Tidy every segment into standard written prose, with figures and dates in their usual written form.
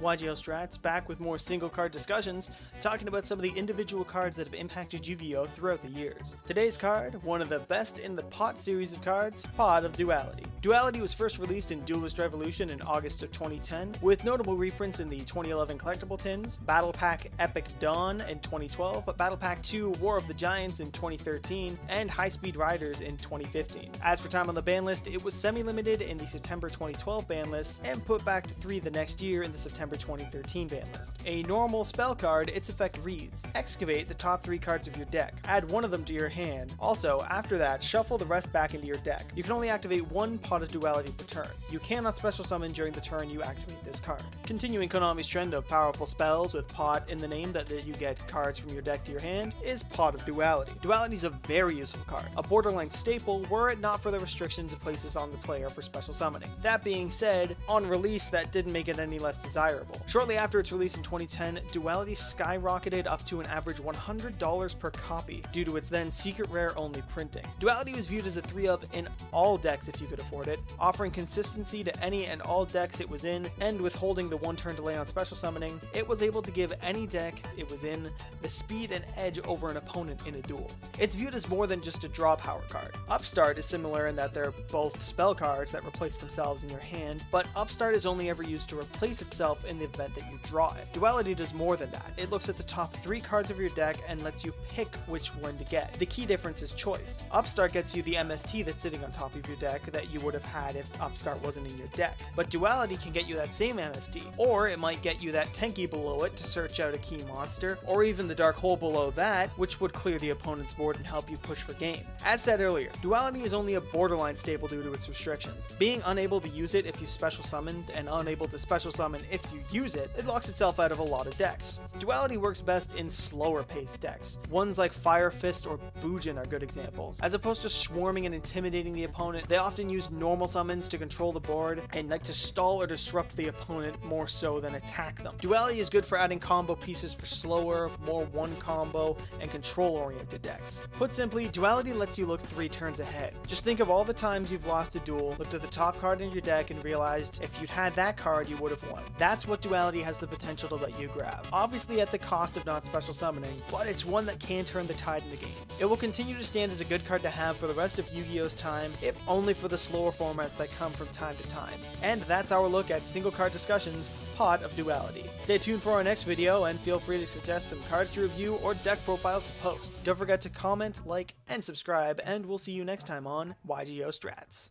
YGO Strats back with more single card discussions, talking about some of the individual cards that have impacted Yu-Gi-Oh! Throughout the years. Today's card, one of the best in the Pot series of cards, Pot of Duality. Duality was first released in Duelist Revolution in August of 2010, with notable reprints in the 2011 collectible tins, Battle Pack Epic Dawn in 2012, Battle Pack 2 War of the Giants in 2013, and High Speed Riders in 2015. As for time on the ban list, it was semi-limited in the September 2012 ban list, and put back to 3 the next year in the September 2013 ban list. A normal spell card, its effect reads: excavate the top 3 cards of your deck, add one of them to your hand. Also, after that, shuffle the rest back into your deck. You can only activate one Pot of Duality per turn. You cannot special summon during the turn you activate this card. Continuing Konami's trend of powerful spells with Pot in the name that you get cards from your deck to your hand is Pot of Duality. Duality is a very useful card, a borderline staple were it not for the restrictions it places on the player for special summoning. That being said, on release that didn't make it any less desirable. Shortly after its release in 2010, Duality skyrocketed up to an average $100 per copy due to its then secret rare only printing. Duality was viewed as a 3-of in all decks if you could afford it, offering consistency to any and all decks it was in, and withholding the 1-turn delay on special summoning, it was able to give any deck it was in the speed and edge over an opponent in a duel. It's viewed as more than just a draw power card. Upstart is similar in that they're both spell cards that replace themselves in your hand, but Upstart is only ever used to replace itself in the event that you draw it. Duality does more than that. It looks at the top 3 cards of your deck and lets you pick which one to get. The key difference is choice. Upstart gets you the MST that's sitting on top of your deck that you would have had if Upstart wasn't in your deck, but Duality can get you that same MST, or it might get you that Tenki below it to search out a key monster, or even the dark hole below that, which would clear the opponent's board and help you push for game. As said earlier, Duality is only a borderline staple due to its restrictions. Being unable to use it if you special summoned and unable to special summon if you use it, it locks itself out of a lot of decks. Duality works best in slower paced decks. Ones like Fire Fist or Bujin are good examples. As opposed to swarming and intimidating the opponent, they often use normal summons to control the board and like to stall or disrupt the opponent more so than attack them. Duality is good for adding combo pieces for slower, more one combo, and control oriented decks. Put simply, Duality lets you look 3 turns ahead. Just think of all the times you've lost a duel, looked at the top card in your deck and realized if you'd had that card you would have won. That's what Duality has the potential to let you grab. Obviously at the cost of not special summoning, but it's one that can turn the tide in the game. It will continue to stand as a good card to have for the rest of Yu-Gi-Oh's time, if only for the slower formats that come from time to time. And that's our look at single card discussions, Pot of Duality. Stay tuned for our next video and feel free to suggest some cards to review or deck profiles to post. Don't forget to comment, like, and subscribe, and we'll see you next time on YGO Strats.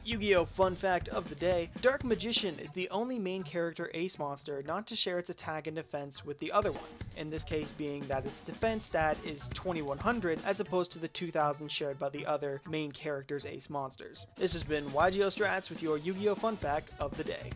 Yu-Gi-Oh! Fun fact of the day, Dark Magician is the only main character ace monster not to share its attack and defense with the other ones, in this case being that its defense stat is 2100 as opposed to the 2000 shared by the other main character's ace monsters. This has been YGO Strats with your Yu-Gi-Oh! Fun fact of the day.